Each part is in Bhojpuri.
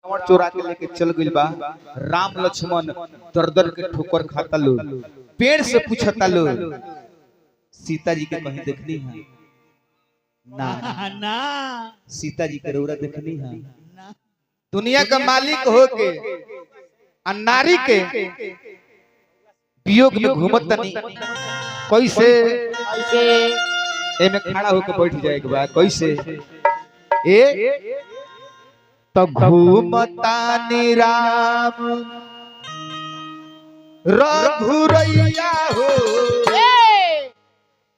रावण चोरा के लेके चल गइल बा। राम लक्ष्मण दर दर के ठोकर खाता लो, पेड़ से पूछता लो सीता जी के कहीं देखनी है ना? ना सीता जी के रौरा देखनी है? दुनिया का मालिक हो के नारी के वियोग में घूमत तनी कैसे ऐसे एमे खड़ा होके बैठ जाए के बाद कैसे ए तो घूमता निराम रघुरैया हो,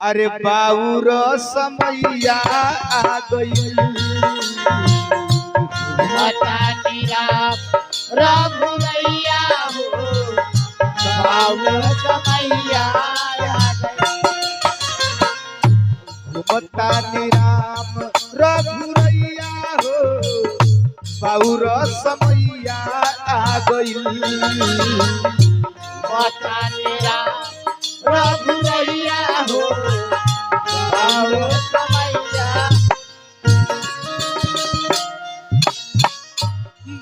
अरे बाउर समैया आ गई। रघुरैया हो बाउर समैया घूमता निराम रघुरैया हो, बाउर समैया आ गई। रघुरैया हो बाउर समैया।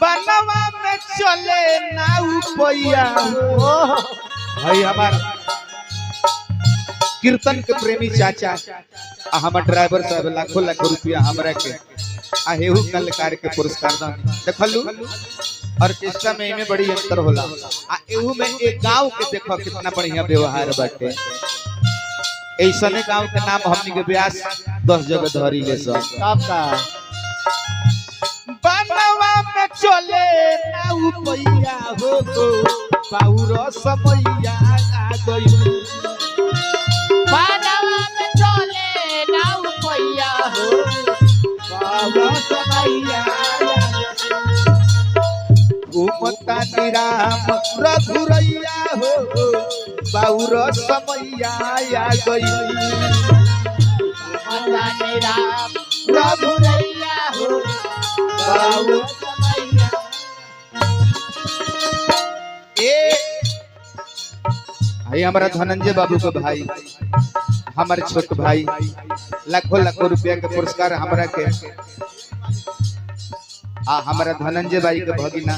बनवा में चले नाउ पैया भाई हमार कीर्तन के प्रेमी चाचा हमार ड्राइवर साहब लाखों लाखों रुपया हमरा के हेहू कलाकार के पुरस्कार दान देखलू। ऑर्केस्ट्रा में इमे बड़ी अंतर होला आ एहू में एक गांव के देखो कितना बढ़िया व्यवहार बाटे। ऐसने गांव के नाम हमनी के व्यास 10 जगह धरी ले सब आपका बनवा में चले नाउ पैया हो बाउर समैया आ गई। बनवा में चले नाउ पैया हो बाउर समैया। घूमता निराम रघुरैया हो बाउर समैया आ गई। राम रघुरैया हो बाउर समैया। भाई हमारा धनंजय बाबू के भाई हमारे छोटे भाई लाखों लाखों रुपया के पुरस्कार हमरा के हमारा धनंजय भाई के भगिना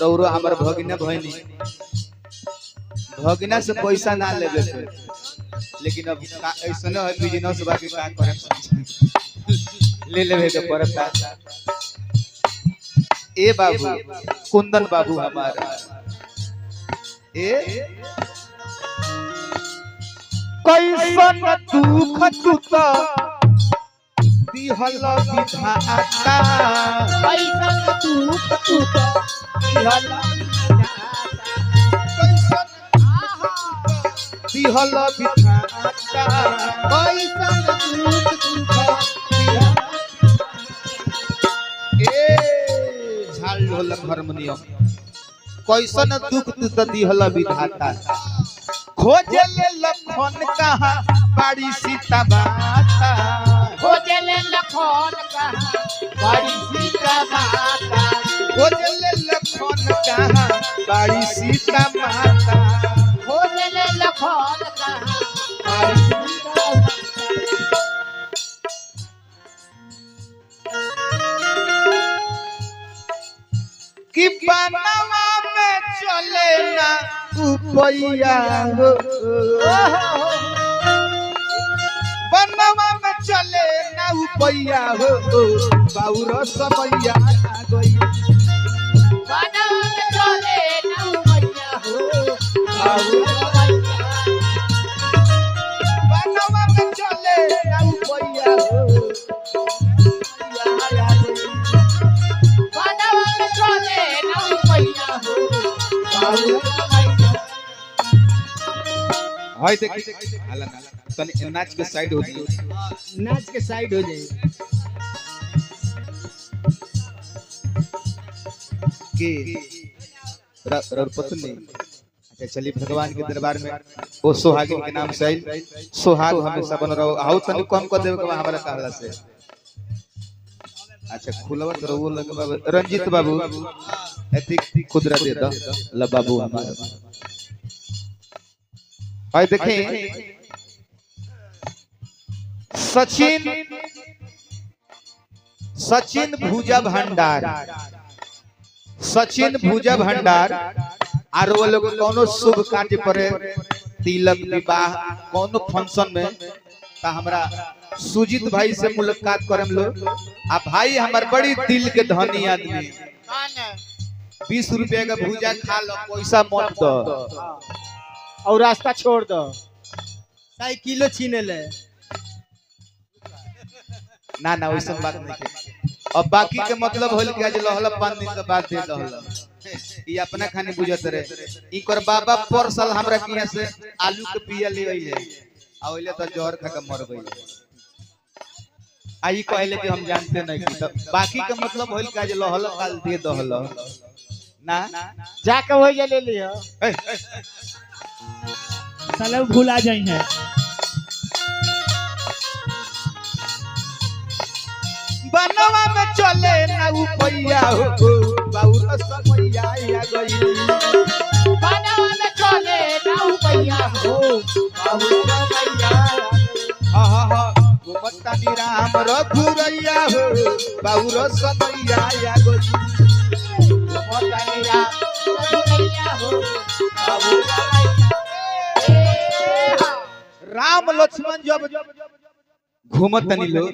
रौरो हमारे भगिना भइनी भगिना से पैसा ना लेबे के, लेकिन अब ऐसा है बिजनेस बाकी का करे ले लेबे के पड़ता। ए बाबू कुंदन बाबू हमारा ए कैसन दुख तुत दिहल विधाता, कैसन दुख तुत दिहल दिहल विधाता, कैसन दुख तुत ए झाल ढोलक हारमोनियम कैसन दुख तुत दिहल विधाता। खोजले लखन कहाँ बाड़ी सीता माता, खोजले लखन कहाँ बड़ी सीता माता। खोजले लखन कहाँ बाड़ी सीता माता। खोजले लखन कहाँ बड़ी सीता माता। कि बनवा में चले ना उपैया हो, बनवा में चले ना उपैया हो बाउर समैया आ गई। बनवा में चले ना उपैया हो बाउर समैया। बनवा में चले ना उपैया हो बनवा में चले ना उपैया हो बाउर समैया। हाय देखी हाला तनी नाच के साइड हो गई, नाच के साइड हो जाए के और पत्नी। अच्छा चलिए भगवान के दरबार में वो सुहागिन के नाम से आई सुहाग हमेशा बन रहो हाउ तनी कम कर देवे के हमारा कहला से। अच्छा खुलवत रहो लग बाबू रंजीत बाबू एती खुदरा दे दो ल बाबू हमारा भाई देखें सचिन सचिन भूजा भंडार, सचिन भूजा भंडार और वो लोग कोनो शुभ कार्य परे तिलक विवाह कोनो फंक्शन में ता हमरा सुजीत भाई से मुलाकात करम लो। आ भाई हमार बड़ी दिल के धनी आदमी, 20 रुपया का भूजा खा लो, पैसा मत दो और रास्ता छोड़ दो, साइकिलो छीने ले। ना ना वैसा बात नहीं है। अब बाकी के मतलब होल कि आज लहला 5 दिन के बाद दे दहला, ये अपना खानी बुझत रहे। इकर बाबा पर साल हमरा किया से आलू के पिया ले आइले, आ ओइले तो जहर खा के मर गइल। आई कहले कि हम जानते नहीं कि तब बाकी के मतलब होल कि आज लहला काल दे दहला ना जाके वही जा ले लियो। साला भूला जाई है। बनवा में चले ना उपैया हो बाउर समैया आ गई। बनवा में चले ना उपैया हो बाउर समैया। हा हा हा घुमतानी राम रघुरैया हो बाउर समैया आ गई। घुमतानी राम रघुरैया हो बाउर समैया। राम लक्ष्मण जब घूमतनी लोग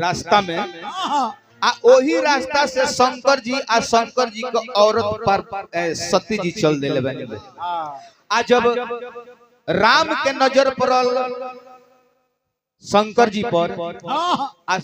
रास्ता में आ ओही रास्ता से शंकर जी आ शंकर जी के औरत पर सती जी चल देले बने। आ जब राम के नजर पड़ल शंकर जी पर आ